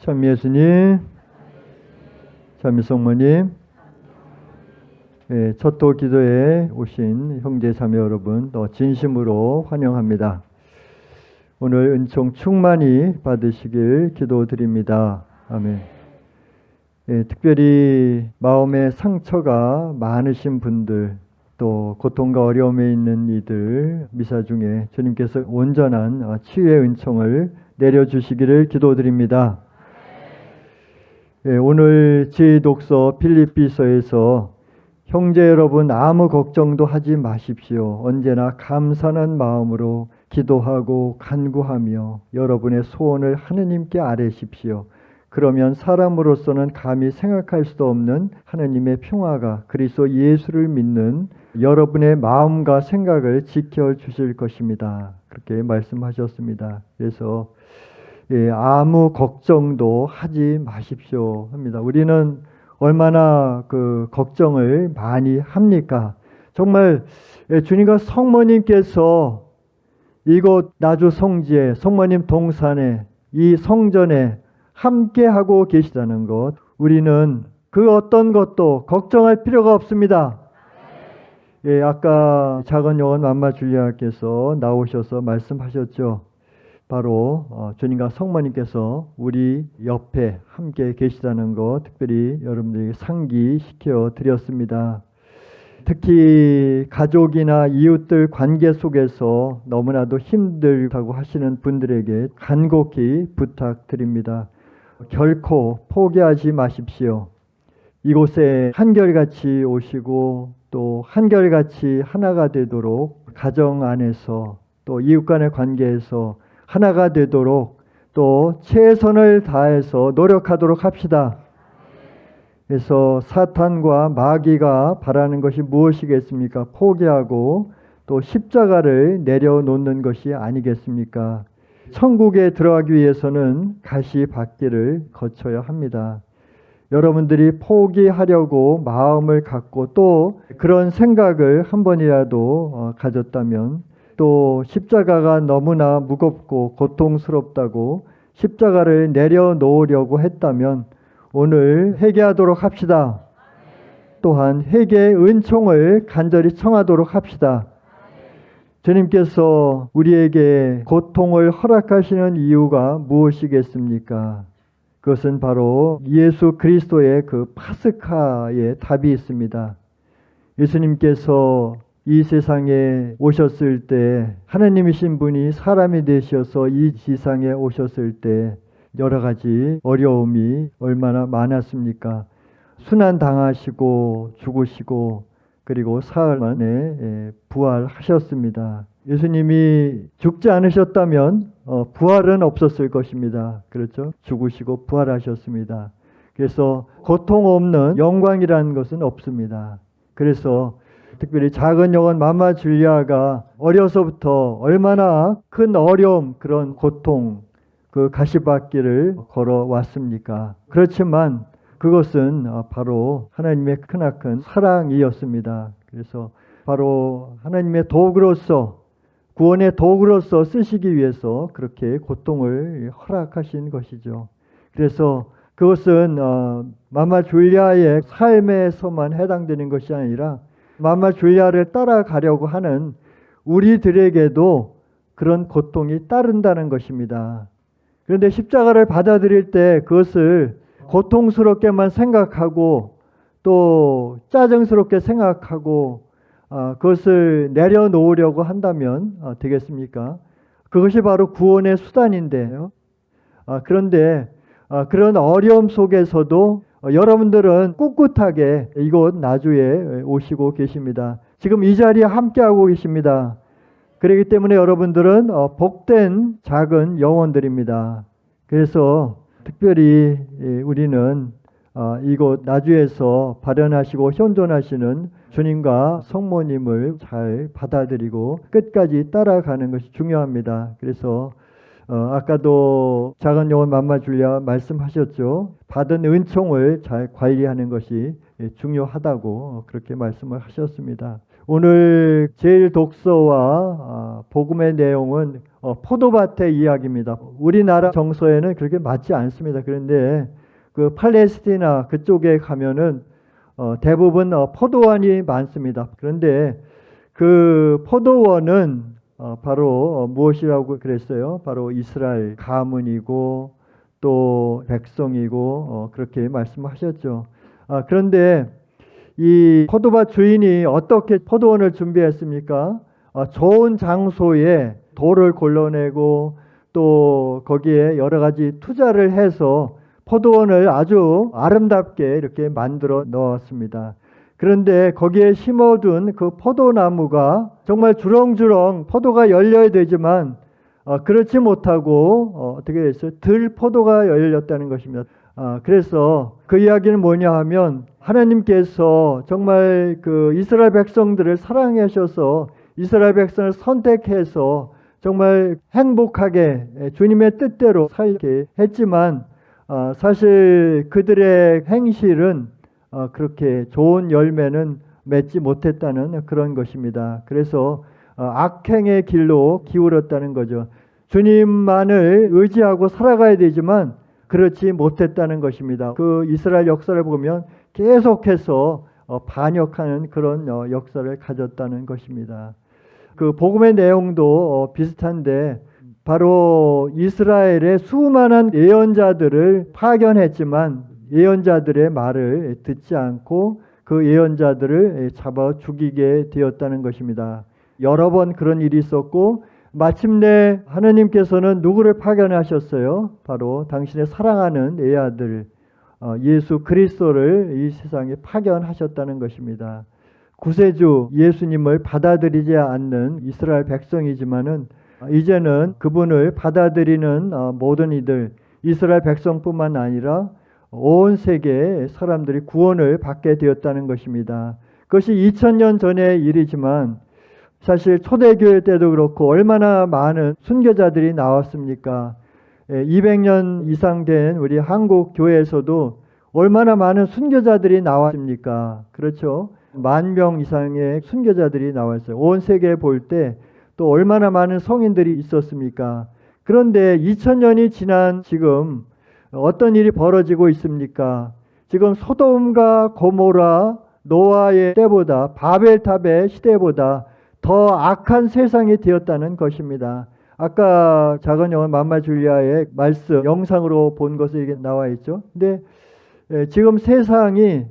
찬미예수님, 찬미성모님, 첫도 기도에 오신 형제 자매 여러분, 또 진심으로 환영합니다. 오늘 은총 충만히 받으시길 기도드립니다. 아멘. 특별히 마음의 상처가 많으신 분들, 또 고통과 어려움에 있는 이들 미사 중에 주님께서 온전한 치유의 은총을 내려주시기를 기도드립니다. 오늘 제 독서 필립비서에서 형제 여러분 아무 걱정도 하지 마십시오. 언제나 감사하는 마음으로 기도하고 간구하며 여러분의 소원을 하느님께 아뢰십시오. 그러면 사람으로서는 감히 생각할 수도 없는 하느님의 평화가 그리스도 예수를 믿는 여러분의 마음과 생각을 지켜주실 것입니다. 그렇게 말씀하셨습니다. 그래서 아무 걱정도 하지 마십시오 합니다. 우리는 얼마나 그 걱정을 많이 합니까? 정말 주님과 성모님께서 이곳 나주 성지에 성모님 동산에 이 성전에 함께하고 계시다는 것, 우리는 그 어떤 것도 걱정할 필요가 없습니다. 아까 작은 요한 맘마 줄리아께서 나오셔서 말씀하셨죠. 바로 주님과 성모님께서 우리 옆에 함께 계시다는 것 특별히 여러분들에게 상기시켜 드렸습니다. 특히 가족이나 이웃들 관계 속에서 너무나도 힘들다고 하시는 분들에게 간곡히 부탁드립니다. 결코 포기하지 마십시오. 이곳에 한결같이 오시고 또 한결같이 하나가 되도록 가정 안에서 또 이웃 간의 관계에서 하나가 되도록 또 최선을 다해서 노력하도록 합시다. 그래서 사탄과 마귀가 바라는 것이 무엇이겠습니까? 포기하고 또 십자가를 내려놓는 것이 아니겠습니까? 천국에 들어가기 위해서는 가시밭길을 거쳐야 합니다. 여러분들이 포기하려고 마음을 갖고 또 그런 생각을 한 번이라도 가졌다면, 또 십자가가 너무나 무겁고 고통스럽다고 십자가를 내려놓으려고 했다면 오늘 회개하도록 합시다. 또한 회개의 은총을 간절히 청하도록 합시다. 주님께서 우리에게 고통을 허락하시는 이유가 무엇이겠습니까? 그것은 바로 예수 그리스도의 그 파스카의 답이 있습니다. 예수님께서 이 세상에 오셨을 때 하나님이신 분이 사람이 되셔서 이 지상에 오셨을 때 여러 가지 어려움이 얼마나 많았습니까? 순환당하시고 죽으시고 그리고 사흘 만에 부활하셨습니다. 예수님이 죽지 않으셨다면 부활은 없었을 것입니다. 그렇죠? 죽으시고 부활하셨습니다. 그래서 고통 없는 영광이라는 것은 없습니다. 그래서 특별히 작은 요한 맘마 줄리아가 어려서부터 얼마나 큰 어려움, 그런 고통, 그 가시밭길을 걸어왔습니까? 그렇지만 그것은 바로 하나님의 크나큰 사랑이었습니다. 그래서 바로 하나님의 도구로서, 구원의 도구로서 쓰시기 위해서 그렇게 고통을 허락하신 것이죠. 그래서 그것은 맘마 줄리아의 삶에서만 해당되는 것이 아니라 맘마 줄리아를 따라가려고 하는 우리들에게도 그런 고통이 따른다는 것입니다. 그런데 십자가를 받아들일 때 그것을 고통스럽게만 생각하고 또 짜증스럽게 생각하고 그것을 내려놓으려고 한다면 되겠습니까? 그것이 바로 구원의 수단인데요. 그런데 그런 어려움 속에서도 여러분들은 꿋꿋하게 이곳 나주에 오시고 계십니다. 지금 이 자리에 함께하고 계십니다. 그렇기 때문에 여러분들은 복된 작은 영혼들입니다. 그래서 특별히 우리는 이곳 나주에서 발현하시고 현존하시는 주님과 성모님을 잘 받아들이고 끝까지 따라가는 것이 중요합니다. 그래서 아까도 작은 영혼 맘마 줄리아 말씀하셨죠. 받은 은총을 잘 관리하는 것이 중요하다고 그렇게 말씀을 하셨습니다. 오늘 제일 독서와 복음의 내용은 포도밭의 이야기입니다. 우리나라 정서에는 그렇게 맞지 않습니다. 그런데 그 팔레스티나 그쪽에 가면은 대부분 포도원이 많습니다. 그런데 그 포도원은 바로 무엇이라고 그랬어요? 바로 이스라엘 가문이고 또 백성이고 그렇게 말씀하셨죠. 그런데 이 포도밭 주인이 어떻게 포도원을 준비했습니까? 좋은 장소에 돌을 골라내고 또 거기에 여러 가지 투자를 해서 포도원을 아주 아름답게 이렇게 만들어 넣었습니다. 그런데 거기에 심어둔 그 포도나무가 정말 주렁주렁 포도가 열려야 되지만 그렇지 못하고 어떻게 됐어요? 들포도가 열렸다는 것입니다. 그래서 그 이야기는 뭐냐 하면 하나님께서 정말 그 이스라엘 백성들을 사랑하셔서 이스라엘 백성을 선택해서 정말 행복하게 주님의 뜻대로 살게 했지만 사실 그들의 행실은 그렇게 좋은 열매는 맺지 못했다는 그런 것입니다. 그래서 악행의 길로 기울었다는 거죠. 주님만을 의지하고 살아가야 되지만 그렇지 못했다는 것입니다. 그 이스라엘 역사를 보면 계속해서 반역하는 그런 역사를 가졌다는 것입니다. 그 복음의 내용도 비슷한데 바로 이스라엘의 수많은 예언자들을 파견했지만 예언자들의 말을 듣지 않고 그 예언자들을 잡아 죽이게 되었다는 것입니다. 여러 번 그런 일이 있었고 마침내 하나님께서는 누구를 파견하셨어요? 바로 당신의 사랑하는 애아들 예수 그리스도를 이 세상에 파견하셨다는 것입니다. 구세주 예수님을 받아들이지 않는 이스라엘 백성이지만은 이제는 그분을 받아들이는 모든 이들 이스라엘 백성뿐만 아니라 온 세계의 사람들이 구원을 받게 되었다는 것입니다. 그것이 2000년 전의 일이지만 사실 초대교회 때도 그렇고 얼마나 많은 순교자들이 나왔습니까? 200년 이상 된 우리 한국 교회에서도 얼마나 많은 순교자들이 나왔습니까? 그렇죠? 10,000명 이상의 순교자들이 나왔어요. 온 세계에 볼 때 또 얼마나 많은 성인들이 있었습니까? 그런데 2000년이 지난 지금 어떤 일이 벌어지고 있습니까? 지금 소돔과 고모라 노아의 때보다 바벨탑의 시대보다 더 악한 세상이 되었다는 것입니다. 아까 작은 영혼 맘마 줄리아의 말씀 영상으로 본 것이 이게 나와 있죠. 근데 지금 세상이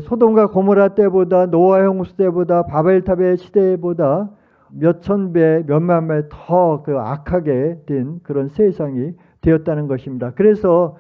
소돔과 고모라 때보다 노아 홍수 때보다 바벨탑의 시대보다 몇천 배, 몇만 배 더 그 악하게 된 그런 세상이 되었다는 것입니다. 그래서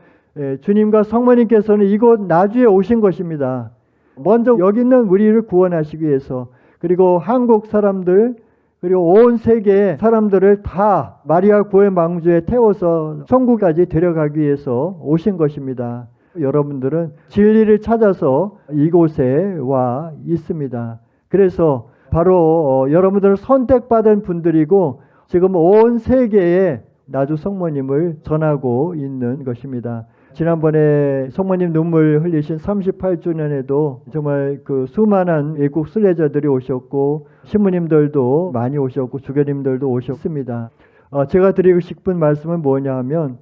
주님과 성모님께서는 이곳 나주에 오신 것입니다. 먼저 여기 있는 우리를 구원하시기 위해서 그리고 한국 사람들 그리고 온 세계 사람들을 다 마리아 구의 망주에 태워서 천국까지 데려가기 위해서 오신 것입니다. 여러분들은 진리를 찾아서 이곳에 와 있습니다. 그래서 바로 여러분들은 선택받은 분들이고 지금 온 세계에 나주 성모님을 전하고 있는 것입니다. 지난번에 성모님 눈물 흘리신 38주년에도 정말 그 수많은 외국 순례자들이 오셨고 신부님들도 많이 오셨고 주교님들도 오셨습니다. 제가 드리고 싶은 말씀은 뭐냐 하면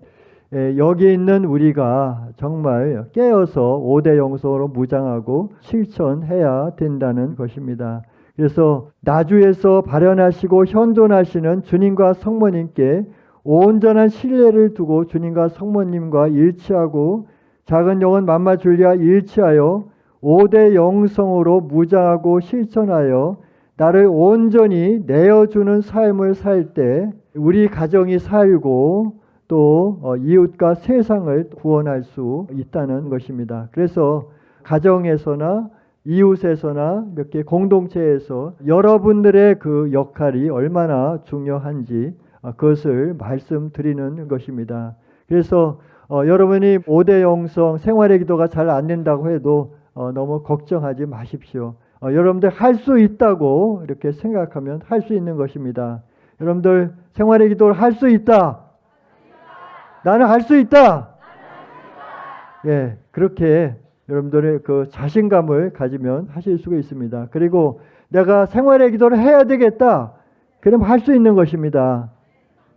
여기 있는 우리가 정말 깨어서 5대 영성으로 무장하고 실천해야 된다는 것입니다. 그래서 나주에서 발현하시고 현존하시는 주님과 성모님께 온전한 신뢰를 두고 주님과 성모님과 일치하고 작은 영혼 맘마 줄리아 일치하여 5대 영성으로 무장하고 실천하여 나를 온전히 내어주는 삶을 살 때 우리 가정이 살고 또 이웃과 세상을 구원할 수 있다는 것입니다. 그래서 가정에서나 이웃에서나 몇 개 공동체에서 여러분들의 그 역할이 얼마나 중요한지 그것을 말씀드리는 것입니다. 그래서 여러분이 5대 영성 생활의 기도가 잘 안 된다고 해도 너무 걱정하지 마십시오. 여러분들 할 수 있다고 이렇게 생각하면 할 수 있는 것입니다. 여러분들 생활의 기도를 할 수 있다. 나는 할 수 있다. 예, 그렇게 여러분들의 그 자신감을 가지면 하실 수가 있습니다. 그리고 내가 생활의 기도를 해야 되겠다. 그럼 할 수 있는 것입니다.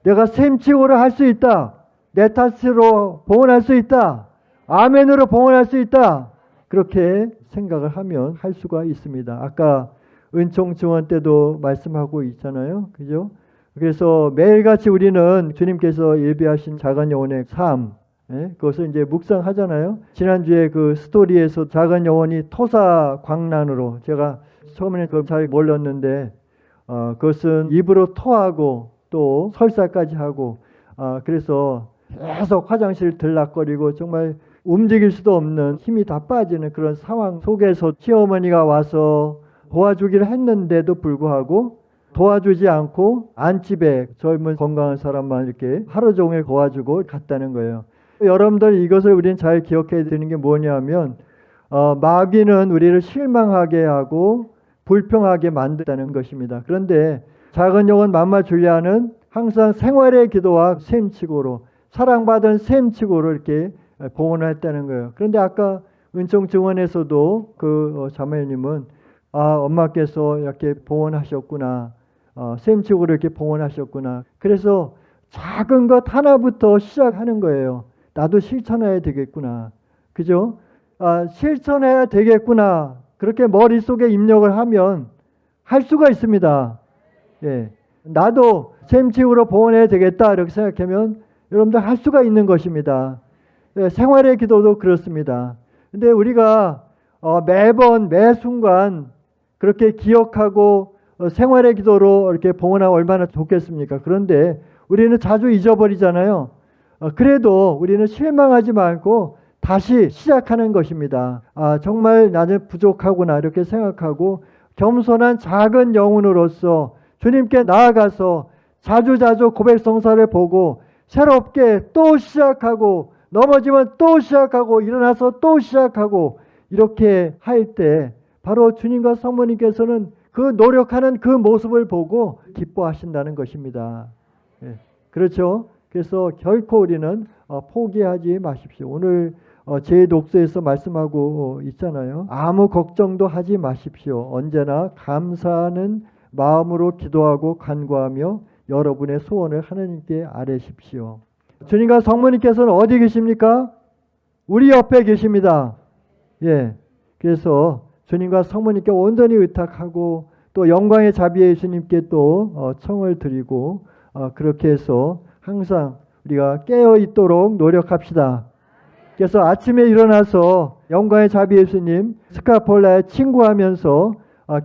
내가 셈치고를 할 수 있다. 내 탓으로 봉헌할 수 있다. 아멘으로 봉헌할 수 있다. 그렇게 생각을 하면 할 수가 있습니다. 아까 은총 증언 때도 말씀하고 있잖아요. 그죠? 그래서 매일같이 우리는 주님께서 예비하신 작은 영혼의 삶, 그것을 이제 묵상하잖아요. 지난주에 그 스토리에서 작은 영혼이 토사 광란으로, 제가 처음에는 그걸 잘 몰랐는데, 그것은 입으로 토하고 또 설사까지 하고, 그래서 계속 화장실 들락거리고 정말 움직일 수도 없는, 힘이 다 빠지는 그런 상황 속에서 시어머니가 와서 도와주기를 했는데도 불구하고 도와주지 않고 안집에 젊은 건강한 사람만 이렇게 하루 종일 도와주고 갔다는 거예요. 여러분들 이것을 우리는 잘 기억해야 되는 게 뭐냐면, 마귀는 우리를 실망하게 하고 불평하게 만든다는 것입니다. 그런데 작은 영혼 만마 줄리아는 항상 생활의 기도와 셈치고로, 사랑받은 셈치고로 이렇게 봉헌을 했다는 거예요. 그런데 아까 은총 증언에서도 그 자매님은 엄마께서 이렇게 봉헌하셨구나, 셈치고로 이렇게 봉헌하셨구나. 그래서 작은 것 하나부터 시작하는 거예요. 나도 실천해야 되겠구나. 그죠? 실천해야 되겠구나. 그렇게 머릿속에 입력을 하면 할 수가 있습니다. 예. 나도 셈치고로 봉헌해야 되겠다. 이렇게 생각하면 여러분들 할 수가 있는 것입니다. 예, 생활의 기도도 그렇습니다. 근데 우리가 매번 매 순간 그렇게 기억하고 생활의 기도로 이렇게 봉헌하면 얼마나 좋겠습니까? 그런데 우리는 자주 잊어버리잖아요. 그래도 우리는 실망하지 말고 다시 시작하는 것입니다. 정말 나는 부족하구나 이렇게 생각하고 겸손한 작은 영혼으로서 주님께 나아가서 자주자주 고백성사를 보고 새롭게 또 시작하고, 넘어지면 또 시작하고, 일어나서 또 시작하고, 이렇게 할 때 바로 주님과 성모님께서는 그 노력하는 그 모습을 보고 기뻐하신다는 것입니다. 예, 그렇죠? 그래서 결코 우리는 포기하지 마십시오. 오늘 제 독서에서 말씀하고 있잖아요. 아무 걱정도 하지 마십시오. 언제나 감사하는 마음으로 기도하고 간구하며 여러분의 소원을 하나님께 아뢰십시오. 주님과 성모님께서는 어디 계십니까? 우리 옆에 계십니다. 예. 그래서 주님과 성모님께 온전히 의탁하고 또 영광의 자비의 예수님께 또 청을 드리고 그렇게 해서 항상 우리가 깨어 있도록 노력합시다. 그래서 아침에 일어나서 영광의 자비 예수님 스카폴라에 친구하면서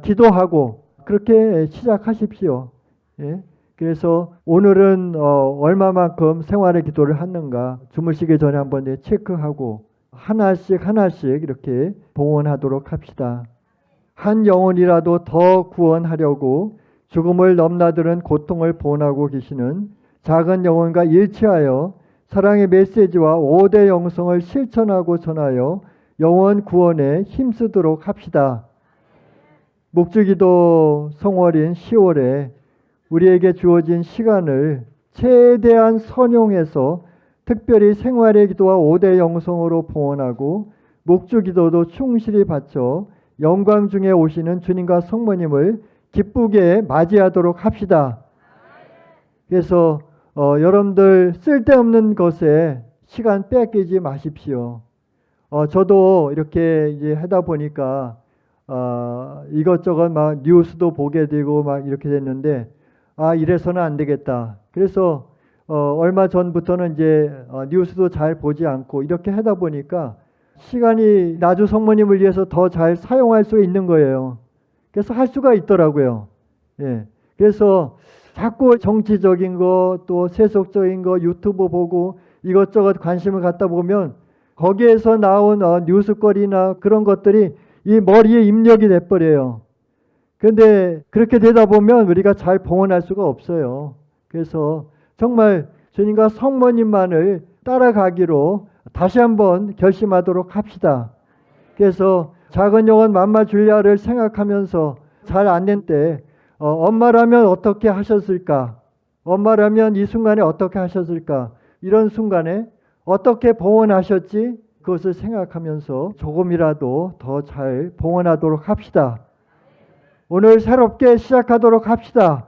기도하고 그렇게 시작하십시오. 예? 그래서 오늘은 얼마만큼 생활의 기도를 했는가 주무시기 전에 한번 체크하고 하나씩 이렇게 봉헌하도록 합시다. 한 영혼이라도 더 구원하려고 죽음을 넘나드는 고통을 봉헌하고 계시는 작은 영혼과 일치하여 사랑의 메시지와 5대 영성을 실천하고 전하여 영혼 구원에 힘쓰도록 합시다. 묵주기도 성월인 10월에 우리에게 주어진 시간을 최대한 선용해서 특별히 생활의 기도와 5대 영성으로 봉헌하고 묵주기도도 충실히 바쳐 영광 중에 오시는 주님과 성모님을 기쁘게 맞이하도록 합시다. 그래서 여러분들 쓸데없는 것에 시간 뺏기지 마십시오. 저도 이렇게 이제 하다 보니까 이것저것 막 뉴스도 보게 되고 막 이렇게 됐는데 이래서는 안 되겠다. 그래서 얼마 전부터는 이제 뉴스도 잘 보지 않고 이렇게 하다 보니까 시간이 나주 성모님을 위해서 더 잘 사용할 수 있는 거예요. 그래서 할 수가 있더라고요. 예. 그래서 자꾸 정치적인 거 또 세속적인 거 유튜브 보고 이것저것 관심을 갖다 보면 거기에서 나온 뉴스거리나 그런 것들이 이 머리에 입력이 돼버려요. 그런데 그렇게 되다 보면 우리가 잘 봉헌할 수가 없어요. 그래서 정말 주님과 성모님만을 따라가기로 다시 한번 결심하도록 합시다. 그래서 작은 영혼 맘마 줄리아를 생각하면서 잘 안 된 때 엄마라면 어떻게 하셨을까? 엄마라면 이 순간에 어떻게 하셨을까? 이런 순간에 어떻게 봉헌하셨지? 그것을 생각하면서 조금이라도 더 잘 봉헌하도록 합시다. 오늘 새롭게 시작하도록 합시다.